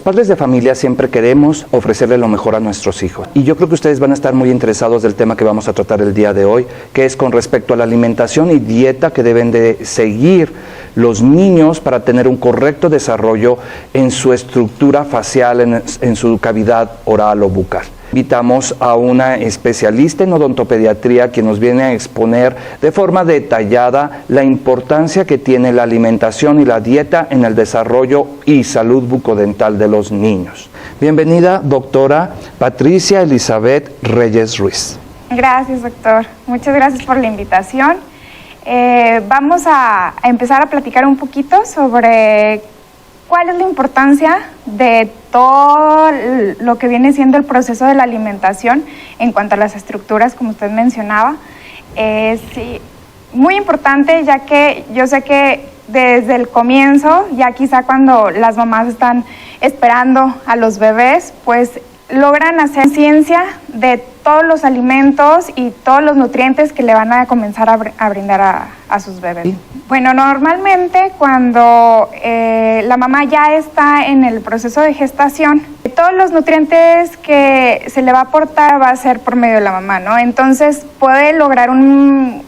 padres de familia siempre queremos ofrecerle lo mejor a nuestros hijos. Y yo creo que ustedes van a estar muy interesados del tema que vamos a tratar el día de hoy, que es con respecto a la alimentación y dieta que deben de seguir los niños para tener un correcto desarrollo en su estructura facial, en su cavidad oral o bucal. Invitamos a una especialista en odontopediatría que nos viene a exponer de forma detallada la importancia que tiene la alimentación y la dieta en el desarrollo y salud bucodental de los niños. Bienvenida, doctora Patricia Elizabeth Reyes Ruiz. Gracias, doctor. Muchas gracias por la invitación. Vamos a empezar a platicar un poquito sobre cuál es la importancia de todo lo que viene siendo el proceso de la alimentación en cuanto a las estructuras, como usted mencionaba. Sí, muy importante, ya que yo sé que desde el comienzo, ya quizá cuando las mamás están esperando a los bebés, pues logran hacer ciencia de todos los alimentos y todos los nutrientes que le van a comenzar a brindar a sus bebés. ¿Sí? Bueno, normalmente cuando la mamá ya está en el proceso de gestación, todos los nutrientes que se le va a aportar va a ser por medio de la mamá, ¿no? Entonces puede lograr una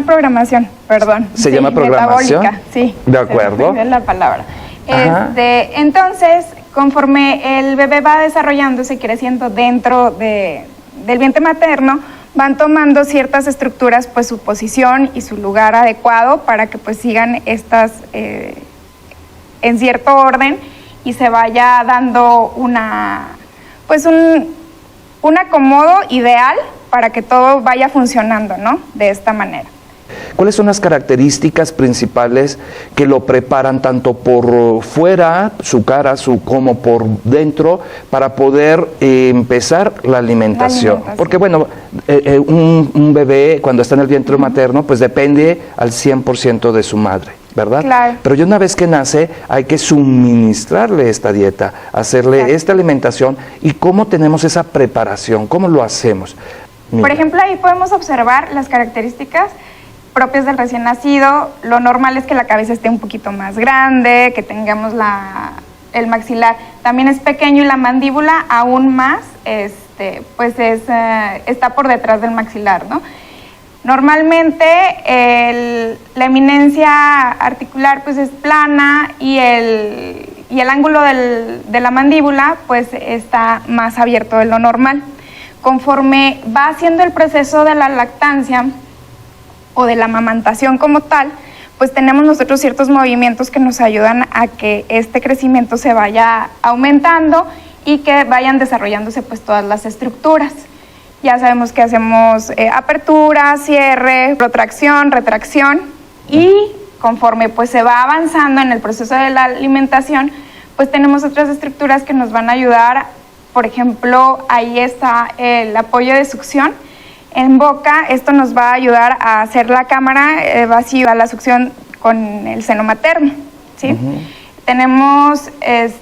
programación, perdón. ¿Se llama programación? Metabólica, sí. De acuerdo. Es la palabra. Entonces, conforme el bebé va desarrollándose y creciendo dentro del vientre materno, van tomando ciertas estructuras, pues su posición y su lugar adecuado para que pues sigan estas en cierto orden y se vaya dando un acomodo ideal para que todo vaya funcionando, ¿no? De esta manera. ¿Cuáles son las características principales que lo preparan tanto por fuera, su cara, como por dentro, para poder empezar la alimentación? Porque bueno, un bebé cuando está en el vientre materno, pues depende al 100% de su madre, ¿verdad? Claro. Pero ya una vez que nace, hay que suministrarle esta dieta, hacerle esta alimentación. ¿Y cómo tenemos esa preparación? ¿Cómo lo hacemos? Mira. Por ejemplo, ahí podemos observar las características propias del recién nacido. Lo normal es que la cabeza esté un poquito más grande, que tengamos el maxilar también es pequeño y la mandíbula aún más, está por detrás del maxilar, ¿no? Normalmente la eminencia articular pues es plana y el ángulo de la mandíbula pues está más abierto de lo normal. Conforme va haciendo el proceso de la lactancia o de la amamantación como tal, pues tenemos nosotros ciertos movimientos que nos ayudan a que este crecimiento se vaya aumentando y que vayan desarrollándose pues todas las estructuras. Ya sabemos que hacemos apertura, cierre, protracción, retracción y conforme pues se va avanzando en el proceso de la alimentación, pues tenemos otras estructuras que nos van a ayudar. Por ejemplo, ahí está el apoyo de succión en boca. Esto nos va a ayudar a hacer la cámara vacía, la succión con el seno materno, ¿sí? Tenemos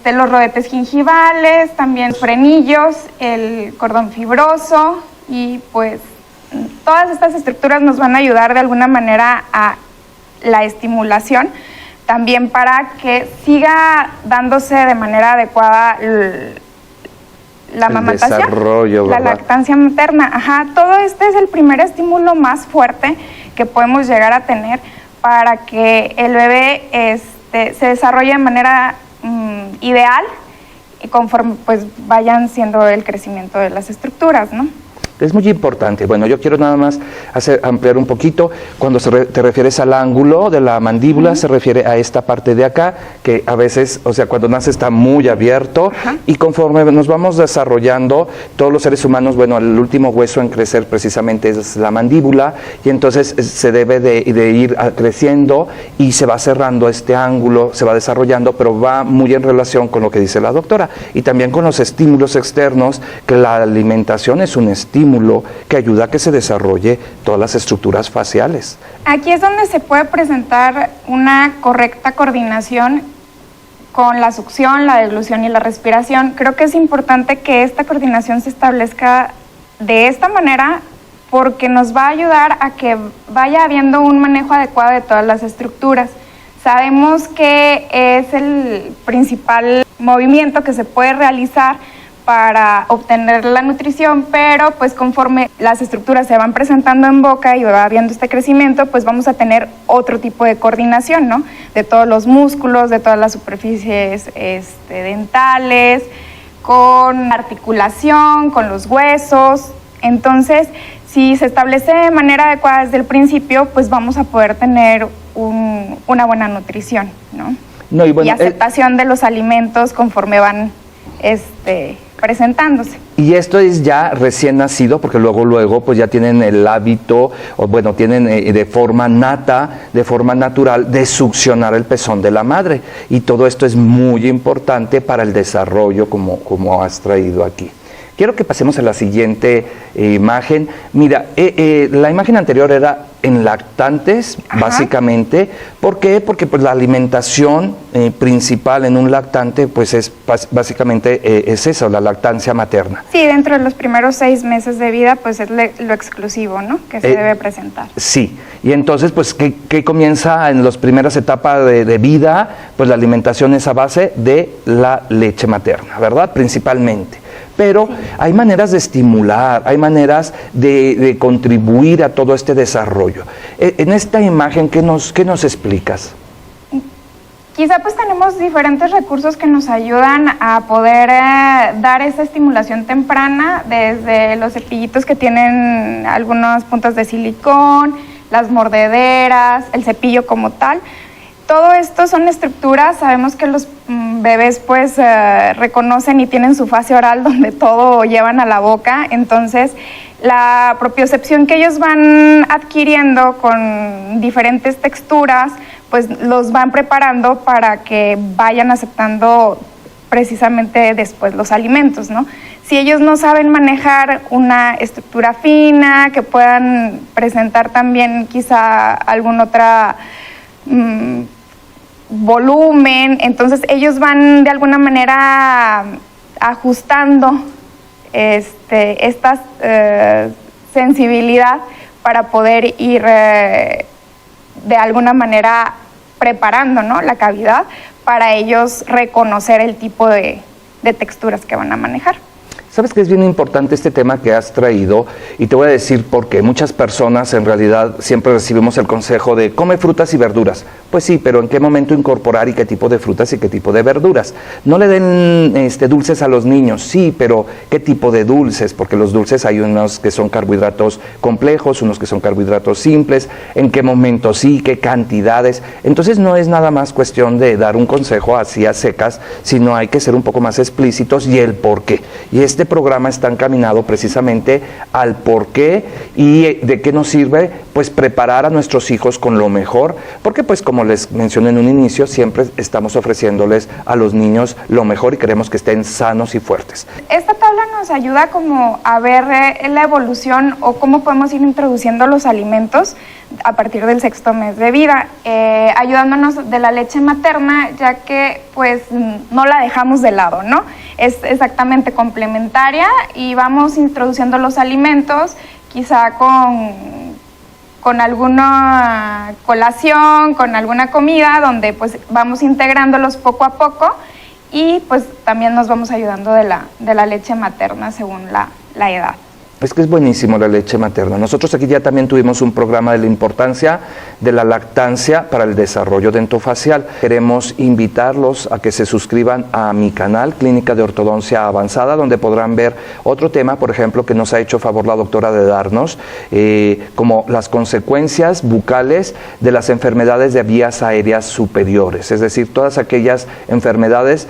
los rodetes gingivales, también frenillos, el cordón fibroso y pues todas estas estructuras nos van a ayudar de alguna manera a la estimulación, también para que siga dándose de manera adecuada la amamantación, la lactancia materna. Todo este es el primer estímulo más fuerte que podemos llegar a tener para que el bebé se desarrolle de manera ideal y conforme pues vayan siendo el crecimiento de las estructuras, ¿no? Es muy importante. Bueno, yo quiero nada más ampliar un poquito. Cuando te refieres al ángulo de la mandíbula, se refiere a esta parte de acá, que a veces, o sea, cuando nace está muy abierto, y conforme nos vamos desarrollando, todos los seres humanos, bueno, el último hueso en crecer precisamente es la mandíbula, y entonces se debe de ir creciendo y se va cerrando este ángulo, se va desarrollando, pero va muy en relación con lo que dice la doctora, y también con los estímulos externos, que la alimentación es un estímulo que ayuda a que se desarrolle todas las estructuras faciales. Aquí es donde se puede presentar una correcta coordinación con la succión, la deglución y la respiración. Creo que es importante que esta coordinación se establezca de esta manera porque nos va a ayudar a que vaya habiendo un manejo adecuado de todas las estructuras. Sabemos que es el principal movimiento que se puede realizar para obtener la nutrición, pero pues conforme las estructuras se van presentando en boca y va habiendo este crecimiento, pues vamos a tener otro tipo de coordinación, ¿no? De todos los músculos, de todas las superficies dentales, con articulación, con los huesos. Entonces, si se establece de manera adecuada desde el principio, pues vamos a poder tener una buena nutrición, ¿no? Y bueno, aceptación de los alimentos conforme van presentándose. Y esto es ya recién nacido, porque luego pues ya tienen el hábito, o bueno, tienen de forma nata, de forma natural, de succionar el pezón de la madre. Y todo esto es muy importante para el desarrollo, como has traído aquí. Quiero que pasemos a la siguiente imagen. Mira, la imagen anterior era en lactantes, básicamente. ¿Por qué? Porque pues, la alimentación principal en un lactante pues es básicamente es eso, la lactancia materna. Sí, dentro de los primeros 6 meses de vida pues es lo exclusivo, ¿no? Que se debe presentar. Sí, y entonces pues ¿qué comienza en las primeras etapas de vida? Pues la alimentación es a base de la leche materna, ¿verdad? Principalmente. Pero hay maneras de estimular, hay maneras de contribuir a todo este desarrollo. En esta imagen, ¿qué nos explicas? Quizá pues tenemos diferentes recursos que nos ayudan a poder dar esa estimulación temprana, desde los cepillitos que tienen algunas puntas de silicón, las mordederas, el cepillo como tal. Todo esto son estructuras, sabemos que los bebés pues reconocen y tienen su fase oral donde todo llevan a la boca, entonces la propiocepción que ellos van adquiriendo con diferentes texturas pues los van preparando para que vayan aceptando precisamente después los alimentos, ¿no? Si ellos no saben manejar una estructura fina, que puedan presentar también quizá alguna otra volumen, entonces ellos van de alguna manera ajustando esta sensibilidad para poder ir de alguna manera preparando, ¿no?, la cavidad para ellos reconocer el tipo de texturas que van a manejar. Sabes que es bien importante este tema que has traído y te voy a decir por qué. Muchas personas en realidad siempre recibimos el consejo de come frutas y verduras. Pues sí, pero ¿en qué momento incorporar y qué tipo de frutas y qué tipo de verduras? No le den dulces a los niños, sí, pero ¿qué tipo de dulces? Porque los dulces hay unos que son carbohidratos complejos, unos que son carbohidratos simples, ¿en qué momento sí, qué cantidades? Entonces no es nada más cuestión de dar un consejo así a secas, sino hay que ser un poco más explícitos y el por qué. Y este programa está encaminado precisamente al por qué y de qué nos sirve pues preparar a nuestros hijos con lo mejor, porque pues como les mencioné en un inicio, siempre estamos ofreciéndoles a los niños lo mejor y queremos que estén sanos y fuertes. Esta tabla nos ayuda como a ver la evolución o cómo podemos ir introduciendo los alimentos a partir del 6º mes de vida, ayudándonos de la leche materna, ya que pues no la dejamos de lado, ¿no? Es exactamente complementaria y vamos introduciendo los alimentos, quizá con alguna colación, con alguna comida, donde pues vamos integrándolos poco a poco y pues también nos vamos ayudando de la leche materna según la edad. Es que es buenísimo la leche materna. Nosotros aquí ya también tuvimos un programa de la importancia de la lactancia para el desarrollo dentofacial. Queremos invitarlos a que se suscriban a mi canal, Clínica de Ortodoncia Avanzada, donde podrán ver otro tema, por ejemplo, que nos ha hecho favor la doctora de darnos, como las consecuencias bucales de las enfermedades de vías aéreas superiores, es decir, todas aquellas enfermedades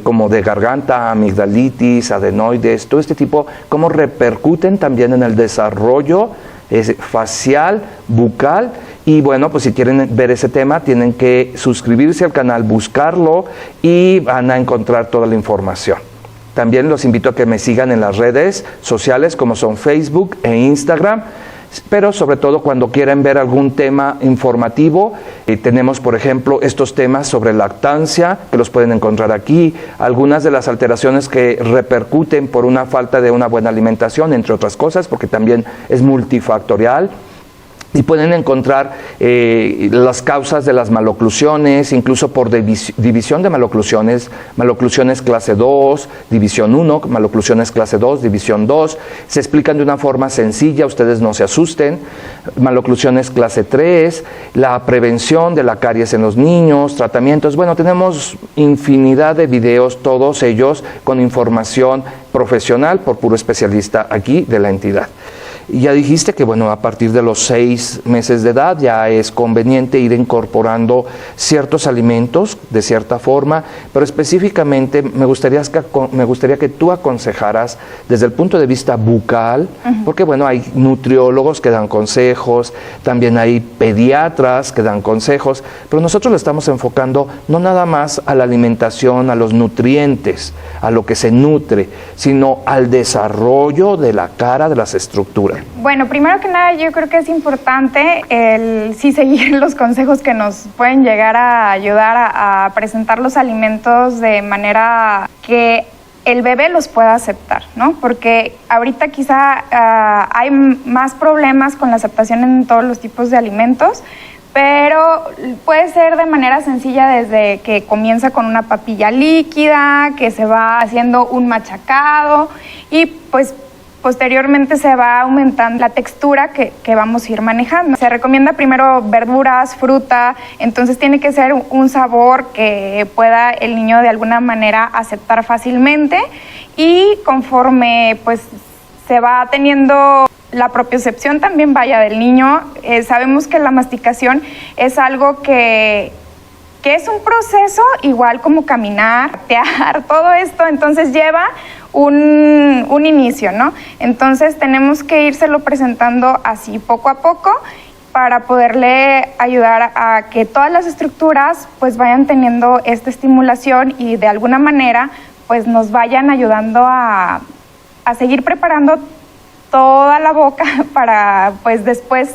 como de garganta, amigdalitis, adenoides, todo este tipo, cómo repercuten también en el desarrollo facial, bucal. Y bueno, pues si quieren ver ese tema, tienen que suscribirse al canal, buscarlo y van a encontrar toda la información. También los invito a que me sigan en las redes sociales como son Facebook e Instagram. Pero sobre todo cuando quieran ver algún tema informativo, tenemos por ejemplo estos temas sobre lactancia, que los pueden encontrar aquí, algunas de las alteraciones que repercuten por una falta de una buena alimentación, entre otras cosas, porque también es multifactorial. Y pueden encontrar las causas de las maloclusiones, incluso por división de maloclusiones, maloclusiones clase 2, división 1, maloclusiones clase 2, división 2. Se explican de una forma sencilla, ustedes no se asusten. Maloclusiones clase 3, la prevención de la caries en los niños, tratamientos. Bueno, tenemos infinidad de videos, todos ellos con información profesional por puro especialista aquí de la entidad. Y ya dijiste que, bueno, a partir de los 6 meses de edad ya es conveniente ir incorporando ciertos alimentos de cierta forma, pero específicamente me gustaría que tú aconsejaras desde el punto de vista bucal, porque, bueno, hay nutriólogos que dan consejos, también hay pediatras que dan consejos, pero nosotros le estamos enfocando no nada más a la alimentación, a los nutrientes, a lo que se nutre, sino al desarrollo de la cara, de las estructuras. Bueno, primero que nada yo creo que es importante el sí seguir los consejos que nos pueden llegar a ayudar a presentar los alimentos de manera que el bebé los pueda aceptar, ¿no? Porque ahorita quizá hay más problemas con la aceptación en todos los tipos de alimentos, pero puede ser de manera sencilla desde que comienza con una papilla líquida, que se va haciendo un machacado y pues posteriormente se va aumentando la textura que vamos a ir manejando. Se recomienda primero verduras, fruta, entonces tiene que ser un sabor que pueda el niño de alguna manera aceptar fácilmente y conforme pues se va teniendo la propiocepción también vaya del niño, sabemos que la masticación es algo que es un proceso igual como caminar, gatear, todo esto, entonces lleva un inicio, ¿no? Entonces tenemos que írselo presentando así poco a poco para poderle ayudar a que todas las estructuras pues vayan teniendo esta estimulación y de alguna manera pues nos vayan ayudando a seguir preparando toda la boca para pues después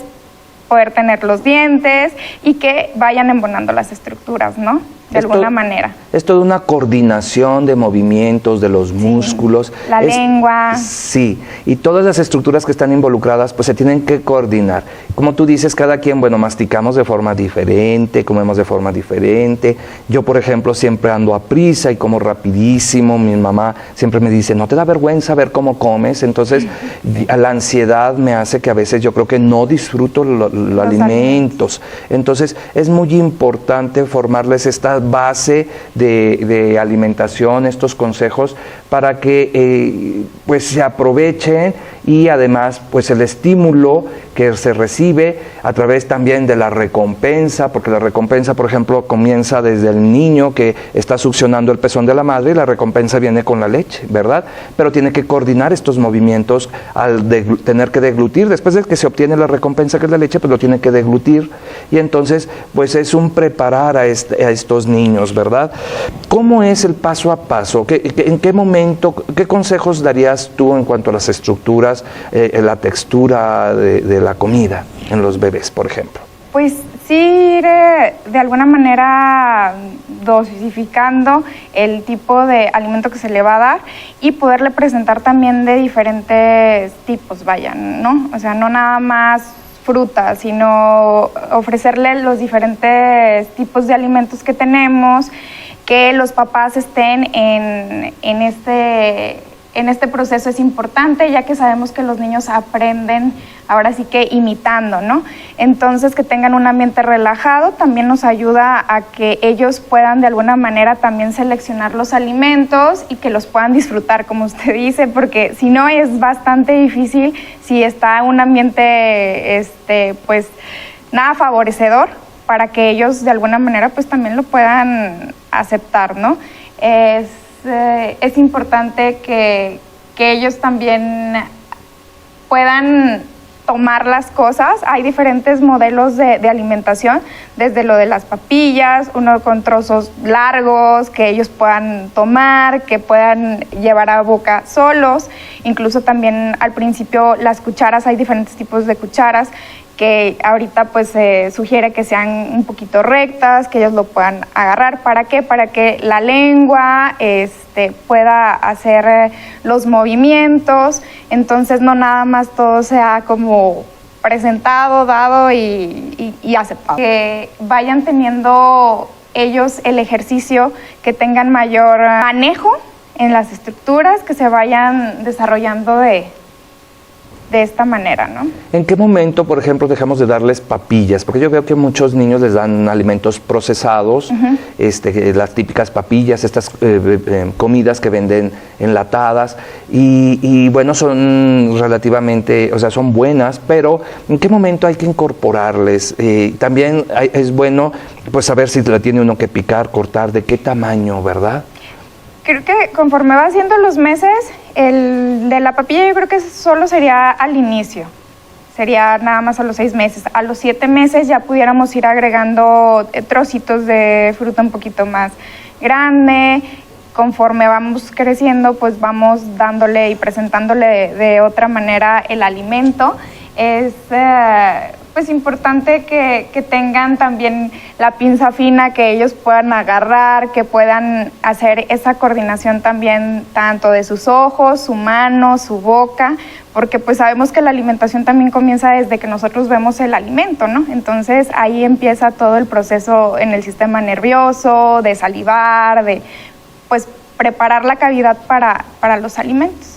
poder tener los dientes y que vayan embonando las estructuras, ¿no? De alguna manera. Es toda una coordinación de movimientos, de los músculos. La lengua. Sí, y todas las estructuras que están involucradas pues se tienen que coordinar. Como tú dices, cada quien, bueno, masticamos de forma diferente, comemos de forma diferente. Yo, por ejemplo, siempre ando a prisa y como rapidísimo. Mi mamá siempre me dice, ¿no te da vergüenza ver cómo comes? Entonces, la ansiedad me hace que a veces yo creo que no disfruto los alimentos. Entonces, es muy importante formarles esta base de alimentación, estos consejos para que pues se aprovechen y además pues el estímulo que se recibe a través también de la recompensa, porque la recompensa, por ejemplo, comienza desde el niño que está succionando el pezón de la madre y la recompensa viene con la leche, ¿verdad? Pero tiene que coordinar estos movimientos al tener que deglutir. Después de que se obtiene la recompensa que es la leche, pues lo tiene que deglutir y entonces pues es un preparar a estos niños, ¿verdad? ¿Cómo es el paso a paso? ¿En qué momento, qué consejos darías tú en cuanto a las estructuras, la textura de la comida en los bebés, por ejemplo? Pues sí, ir de alguna manera dosificando el tipo de alimento que se le va a dar y poderle presentar también de diferentes tipos, ¿no? O sea, no nada más frutas, sino ofrecerle los diferentes tipos de alimentos que tenemos, que los papás estén en este proceso es importante, ya que sabemos que los niños aprenden ahora sí que imitando, ¿no? Entonces, que tengan un ambiente relajado también nos ayuda a que ellos puedan de alguna manera también seleccionar los alimentos y que los puedan disfrutar, como usted dice, porque si no es bastante difícil si está un ambiente, pues, nada favorecedor para que ellos de alguna manera pues también lo puedan aceptar, ¿no? Es importante que ellos también puedan tomar las cosas. Hay diferentes modelos de alimentación, desde lo de las papillas, uno con trozos largos que ellos puedan tomar, que puedan llevar a boca solos. Incluso también al principio las cucharas, hay diferentes tipos de cucharas que ahorita pues se sugiere que sean un poquito rectas, que ellos lo puedan agarrar. ¿Para qué? Para que la lengua pueda hacer los movimientos, entonces no nada más todo sea como presentado, dado y aceptado. Que vayan teniendo ellos el ejercicio, que tengan mayor manejo en las estructuras, que se vayan desarrollando de esta manera, ¿no? ¿En qué momento, por ejemplo, dejamos de darles papillas? Porque yo veo que muchos niños les dan alimentos procesados, las típicas papillas, estas comidas que venden enlatadas, y bueno, son relativamente, o sea, son buenas, pero ¿en qué momento hay que incorporarles? También es bueno, pues, saber si la tiene uno que picar, cortar, de qué tamaño, ¿verdad? Creo que conforme va haciendo los meses, el de la papilla yo creo que solo sería al inicio, sería nada más a los 6 meses. A los 7 meses ya pudiéramos ir agregando trocitos de fruta un poquito más grande. Conforme vamos creciendo, pues vamos dándole y presentándole de otra manera el alimento. Es pues importante que tengan también la pinza fina, que ellos puedan agarrar, que puedan hacer esa coordinación también tanto de sus ojos, su mano, su boca, porque pues sabemos que la alimentación también comienza desde que nosotros vemos el alimento, ¿no? Entonces ahí empieza todo el proceso en el sistema nervioso, de salivar, de pues preparar la cavidad para los alimentos.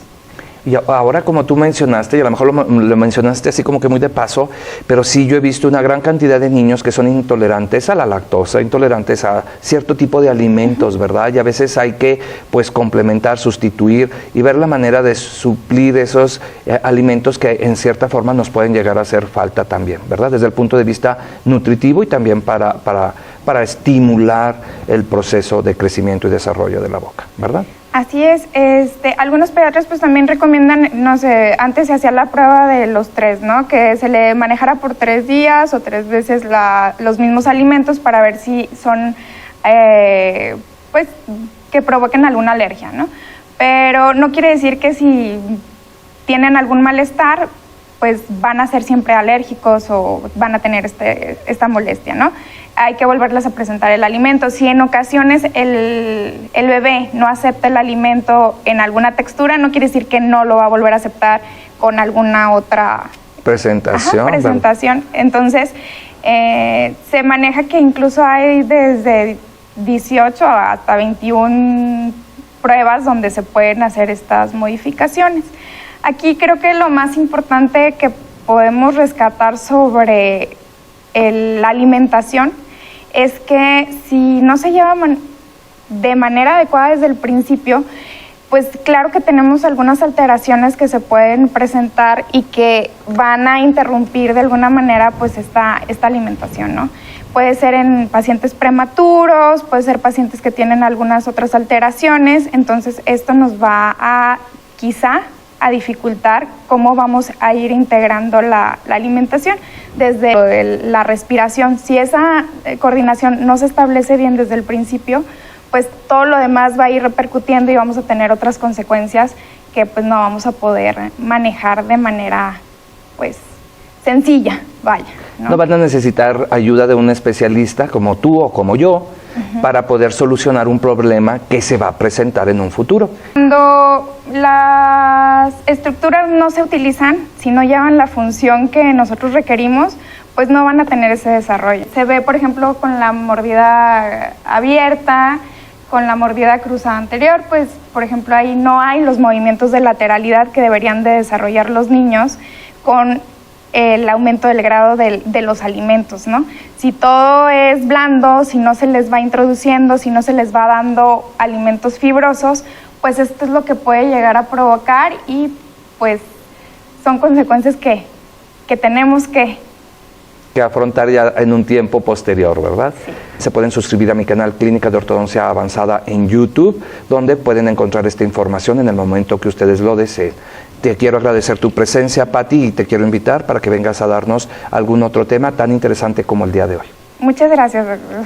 Y ahora, como tú mencionaste, y a lo mejor lo mencionaste así como que muy de paso, pero sí yo he visto una gran cantidad de niños que son intolerantes a la lactosa, intolerantes a cierto tipo de alimentos, ¿verdad? Y a veces hay que, pues, complementar, sustituir y ver la manera de suplir esos alimentos que en cierta forma nos pueden llegar a hacer falta también, ¿verdad? Desde el punto de vista nutritivo y también para estimular el proceso de crecimiento y desarrollo de la boca, ¿verdad? Así es, algunos pediatras pues también recomiendan, no sé, antes se hacía la prueba de los 3, ¿no? Que se le manejara por 3 días o 3 veces los mismos alimentos para ver si son, pues, que provoquen alguna alergia, ¿no? Pero no quiere decir que si tienen algún malestar, pues van a ser siempre alérgicos o van a tener esta molestia, ¿no? Hay que volverles a presentar el alimento. Si en ocasiones el bebé no acepta el alimento en alguna textura, no quiere decir que no lo va a volver a aceptar con alguna otra presentación. Presentación. Entonces, se maneja que incluso hay desde 18 hasta 21 pruebas donde se pueden hacer estas modificaciones. Aquí creo que lo más importante que podemos rescatar sobre la alimentación es que si no se lleva de manera adecuada desde el principio, pues claro que tenemos algunas alteraciones que se pueden presentar y que van a interrumpir de alguna manera pues esta alimentación, ¿no? Puede ser en pacientes prematuros, puede ser pacientes que tienen algunas otras alteraciones, entonces esto nos va a quizá a dificultar cómo vamos a ir integrando la alimentación desde la respiración. Si esa coordinación no se establece bien desde el principio, pues todo lo demás va a ir repercutiendo y vamos a tener otras consecuencias que pues no vamos a poder manejar de manera pues sencilla, vaya, ¿no? No van a necesitar ayuda de un especialista como tú o como yo para poder solucionar un problema que se va a presentar en un futuro. Cuando las estructuras no se utilizan, si no llevan la función que nosotros requerimos, pues no van a tener ese desarrollo. Se ve, por ejemplo, con la mordida abierta, con la mordida cruzada anterior, pues, por ejemplo, ahí no hay los movimientos de lateralidad que deberían de desarrollar los niños con el aumento del grado de los alimentos, ¿no? Si todo es blando, si no se les va introduciendo, si no se les va dando alimentos fibrosos, pues esto es lo que puede llegar a provocar y pues son consecuencias que tenemos que afrontar ya en un tiempo posterior, ¿verdad? Sí. Se pueden suscribir a mi canal Clínica de Ortodoncia Avanzada en YouTube, donde pueden encontrar esta información en el momento que ustedes lo deseen. Te quiero agradecer tu presencia, Pati, y te quiero invitar para que vengas a darnos algún otro tema tan interesante como el día de hoy. Muchas gracias, doctor.